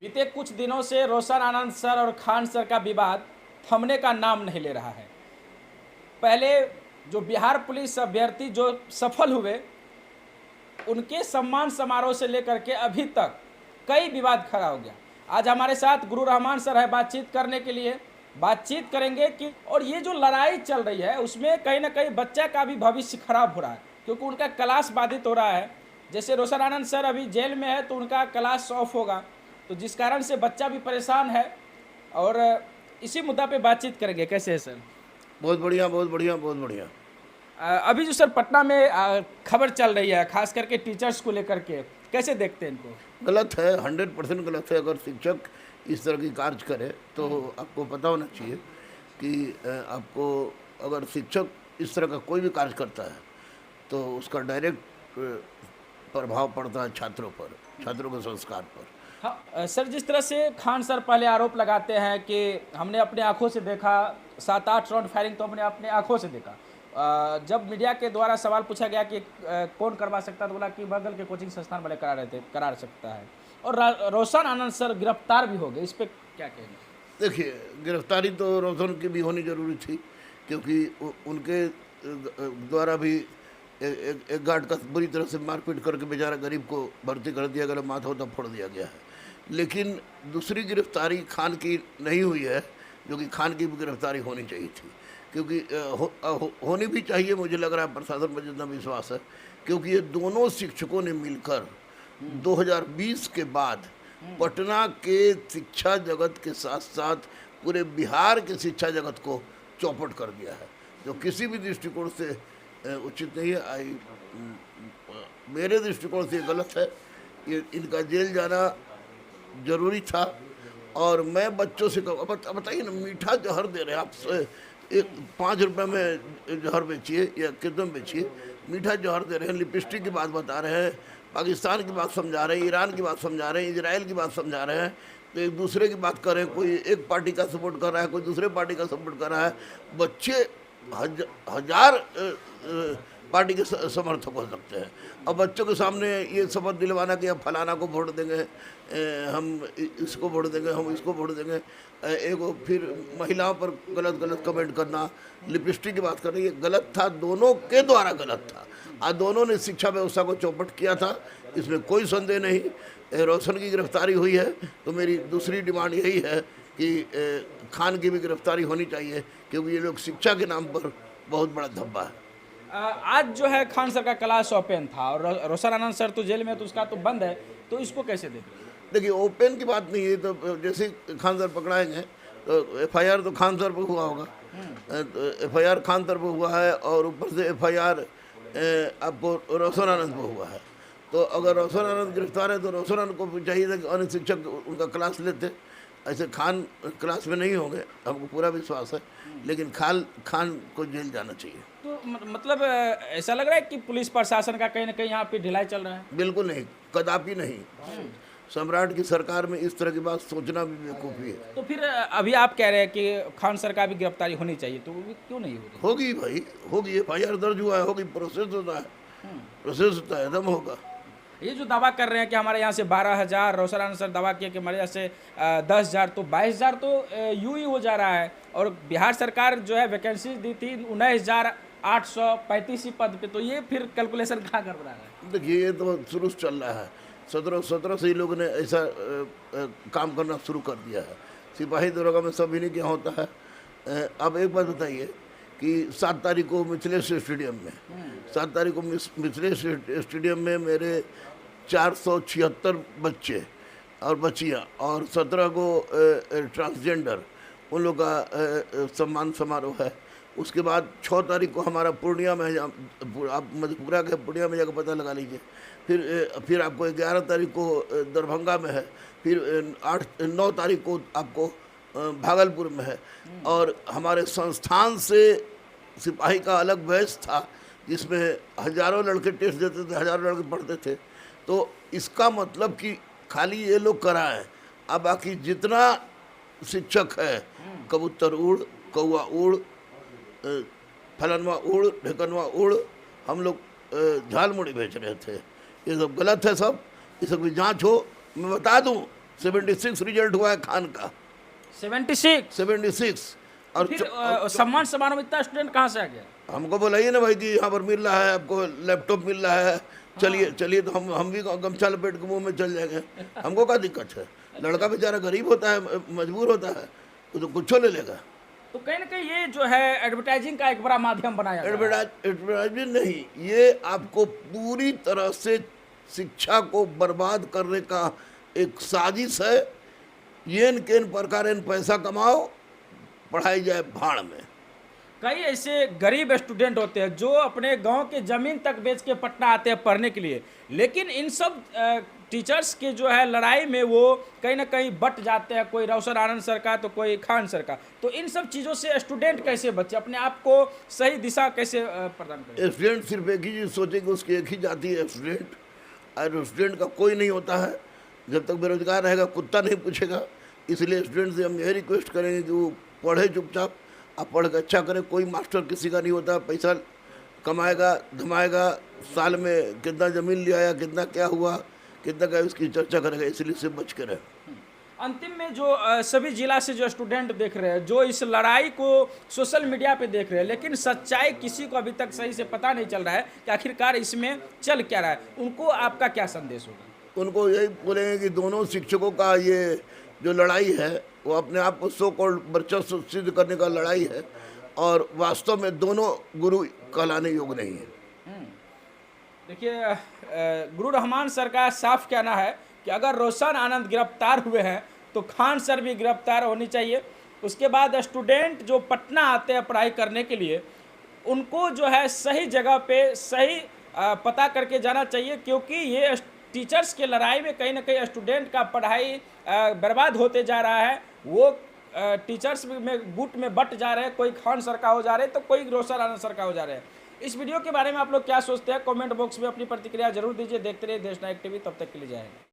बीते कुछ दिनों से रोशन आनंद सर और खान सर का विवाद थमने का नाम नहीं ले रहा है। पहले जो बिहार पुलिस अभ्यर्थी जो सफल हुए, उनके सम्मान समारोह से लेकर के अभी तक कई विवाद खड़ा हो गया। आज हमारे साथ गुरु रहमान सर है बातचीत करने के लिए। बातचीत करेंगे कि और ये जो लड़ाई चल रही है उसमें कहीं ना कहीं बच्चा का भी भविष्य खराब हो रहा है, क्योंकि उनका क्लास बाधित हो रहा है। जैसे रोशन आनंद सर अभी जेल में है तो उनका क्लास ऑफ होगा, तो जिस कारण से बच्चा भी परेशान है। और इसी मुद्दा पे बातचीत करेंगे। कैसे है सर? बहुत बढ़िया, बहुत बढ़िया, बहुत बढ़िया। अभी जो सर पटना में खबर चल रही है, खास करके टीचर्स को लेकर के, कैसे देखते हैं इनको? गलत है, 100% गलत है। अगर शिक्षक इस तरह की कार्य करे तो आपको पता होना चाहिए कि आपको अगर शिक्षक इस तरह का कोई भी कार्य करता है तो उसका डायरेक्ट प्रभाव पड़ता है छात्रों पर, छात्रों के संस्कार पर। हाँ सर, जिस तरह से खान सर पहले आरोप लगाते हैं कि हमने अपने आंखों से देखा, 7-8 राउंड फायरिंग तो हमने अपने आंखों से देखा। जब मीडिया के द्वारा सवाल पूछा गया कि कौन करवा सकता, तो बोला कि बगल के कोचिंग संस्थान वाले करा सकता है। और रोशन आनंद सर गिरफ्तार भी हो गए, इस पर क्या कहना? देखिए, गिरफ्तारी तो रोशन की भी होनी जरूरी थी, क्योंकि उनके द्वारा भी एक गार्ड का बुरी तरह से मारपीट करके बेचारा गरीब को भर्ती कर दिया गया, माथा होता फोड़ दिया गया है। लेकिन दूसरी गिरफ्तारी खान की नहीं हुई है, जो कि खान की भी गिरफ्तारी होनी चाहिए थी, क्योंकि होनी भी चाहिए। मुझे लग रहा है प्रशासन पर जितना विश्वास है, क्योंकि ये दोनों शिक्षकों ने मिलकर 2020 के बाद पटना के शिक्षा जगत के साथ साथ पूरे बिहार के शिक्षा जगत को चौपट कर दिया है, जो किसी भी दृष्टिकोण से उचित नहीं है। मेरे दृष्टिकोण से गलत है। ये इनका जेल जाना जरूरी था। और मैं बच्चों से बताइए ना, मीठा जहर दे रहे हैं आप, 5 रुपये में जहर बेचिए या कितने में बेचिए, मीठा जहर दे रहे हैं। लिपस्टिक की बात बता रहे हैं, पाकिस्तान की बात समझा रहे हैं, ईरान की बात समझा रहे हैं, इजराइल की बात समझा रहे हैं। तो एक दूसरे की बात कर रहे हैं, कोई एक पार्टी का सपोर्ट कर रहा है, कोई दूसरे पार्टी का सपोर्ट कर रहा है। बच्चे हजार पार्टी के समर्थक हो सकते हैं। अब बच्चों के सामने ये शपथ दिलवाना कि अब फलाना को वोट देंगे, हम इसको वोट देंगे, हम इसको वोट देंगे, एगो फिर महिलाओं पर गलत गलत कमेंट करना, लिपस्टिक की बात करना, ये गलत था, दोनों के द्वारा गलत था। आज दोनों ने शिक्षा व्यवस्था को चौपट किया था, इसमें कोई संदेह नहीं। रोशन की गिरफ्तारी हुई है तो मेरी दूसरी डिमांड यही है कि खान की भी गिरफ्तारी होनी चाहिए, क्योंकि ये लोग शिक्षा के नाम पर बहुत बड़ा धब्बा है। आज जो है खान सर का क्लास ओपन था और रोशन आनंद सर तो जेल में, तो उसका तो बंद है, तो इसको कैसे देखते? देखिए, ओपन की बात नहीं है। तो जैसे खान सर पकड़ाएंगे तो FIR तो खान सर पर हुआ होगा, तो FIR खान सर पर हुआ है, और ऊपर से FIR आपको रोशन आनंद पर हुआ है। तो अगर रोशन आनंद गिरफ्तार है तो रोशन आनंद को चाहिए था कि अन्य शिक्षक उनका क्लास लेते। ऐसे खान क्लास में नहीं होंगे, हमको पूरा विश्वास है, लेकिन खान को जेल जाना चाहिए। तो मतलब ऐसा लग रहा है कि पुलिस प्रशासन का कहीं ना कहीं यहाँ पे ढिलाई चल रहा है? बिल्कुल नहीं, कदापि नहीं। सम्राट की सरकार में इस तरह की बात सोचना भी बेवकूफ़ी है। तो फिर अभी आप कह रहे हैं कि खान सर का भी गिरफ्तारी होनी चाहिए, तो वो क्यों नहीं हो रही? होगी भाई, होगी। FIR दर्ज हुआ है, होगी। प्रोसेस होता है, प्रोसेस होता है, एकदम होगा। ये जो दावा कर रहे हैं कि हमारे यहाँ से 12,000, रोशन आनंद सर दावा किया कि हमारे यहाँ से 10,000, तो 22,000 तो यूं ही हो जा रहा है। और बिहार सरकार जो है वैकेंसी दी थी 19,835 पद पे, तो ये फिर कैलकुलेशन कहाँ कर रहा है? देखिए, ये तो शुरू से चल रहा है। 17 से ही लोगों ने ऐसा काम करना शुरू कर दिया है। सिपाही दरोगा में सब इन्हीं के यहाँ होता है। अब एक बात बताइए कि 7 तारीख को मिथिलेश स्टेडियम में 7 तारीख को मिथिलेश स्टेडियम में मेरे 476 बच्चे और बच्चियाँ और 17 को ट्रांसजेंडर, उन लोग का सम्मान समारोह है। उसके बाद 6 तारीख को हमारा पूर्णिया में, आप मधेपुरा के पूर्णिया में जाकर पता लगा लीजिए। फिर आपको 11 तारीख को दरभंगा में है, फिर 9 तारीख को आपको भागलपुर में है। और हमारे संस्थान से सिपाही का अलग बैच था, जिसमें हज़ारों लड़के टेस्ट देते थे, हज़ारों लड़के पढ़ते थे। तो इसका मतलब कि खाली ये लोग कराएं, अब बाकी जितना शिक्षक है, कबूतर उड़, कौआ उड़, फलनवा उड़, ढेकनवा उड़, हम लोग झालमुड़ी बेच रहे थे। ये सब गलत है सब। ये सब की जांच हो। मैं बता दूं, 76 रिजल्ट हुआ है खान का, 76। 76। और फिर सम्मान समारोह में इतना स्टूडेंट कहाँ से आ गया? हमको बोलाइए ना भाई कि यहाँ पर मिल रहा है, आपको लैपटॉप मिल रहा है, चलिए चलिए, तो हम भी गमछा लपेट के मुंह में चल जाएंगे। हमको क्या दिक्कत है? लड़का बेचारा गरीब होता है, मजबूर होता है, वो तो कुछ ले लेगा। तो कहीं ना कहीं ये जो है एडवर्टाइजिंग का एक बड़ा माध्यम बनाया गया है। एडवर्टाइजमेंट नहीं, ये आपको पूरी तरह से शिक्षा को बर्बाद करने का एक साजिश है। येन केन प्रकार पैसा कमाओ, पढ़ाई जाए भाड़ में। कई ऐसे गरीब स्टूडेंट होते हैं जो अपने गांव के ज़मीन तक बेच के पटना आते हैं पढ़ने के लिए, लेकिन इन सब टीचर्स के जो है लड़ाई में वो कहीं ना कहीं बट जाते हैं, कोई रोशन आनंद सर का तो कोई खान सर का। तो इन सब चीज़ों से स्टूडेंट कैसे बचे, अपने आप को सही दिशा कैसे प्रदान करें? स्टूडेंट सिर्फ एक ही चीज़ सोचेंगे, उसकी एक ही जाति है स्टूडेंट, और स्टूडेंट का कोई नहीं होता है। जब तक बेरोजगार रहेगा कुत्ता नहीं पूछेगा। इसलिए स्टूडेंट से हम यही रिक्वेस्ट करेंगे कि वो पढ़े चुपचाप, आप पढ़ के अच्छा करें। कोई मास्टर किसी का नहीं होता, पैसा कमाएगा धमाएगा, साल में कितना ज़मीन ले आया, कितना क्या हुआ, कितना क्या, इसकी चर्चा करेगा। इसलिए से बच कर रहे। अंतिम में जो सभी जिला से जो स्टूडेंट देख रहे हैं, जो इस लड़ाई को सोशल मीडिया पे देख रहे हैं, लेकिन सच्चाई किसी को अभी तक सही से पता नहीं चल रहा है कि आखिरकार इसमें चल क्या रहा है, उनको आपका क्या संदेश होगा? उनको यही बोलेंगे कि दोनों शिक्षकों का ये जो लड़ाई है वो अपने आप को सो कॉल्ड वर्चस्व सिद्ध करने का लड़ाई है, और वास्तव में दोनों गुरु कहलाने योग्य नहीं है। देखिए, गुरु रहमान सर का साफ कहना है कि अगर रोशन आनंद गिरफ्तार हुए हैं तो खान सर भी गिरफ्तार होनी चाहिए। उसके बाद स्टूडेंट जो पटना आते हैं पढ़ाई करने के लिए, उनको जो है सही जगह पे सही पता करके जाना चाहिए, क्योंकि ये टीचर्स के लड़ाई में कहीं ना कहीं स्टूडेंट का पढ़ाई बर्बाद होते जा रहा है। वो टीचर्स में गुट में बट जा रहे हैं, कोई खान सर का हो जा रहे हैं तो कोई रोशन आनंद सर का हो जा रहे हैं। इस वीडियो के बारे में आप लोग क्या सोचते हैं, कमेंट बॉक्स में अपनी प्रतिक्रिया जरूर दीजिए। देखते रहिए देश नायक टीवी, तब तक के लिए जय हिंद।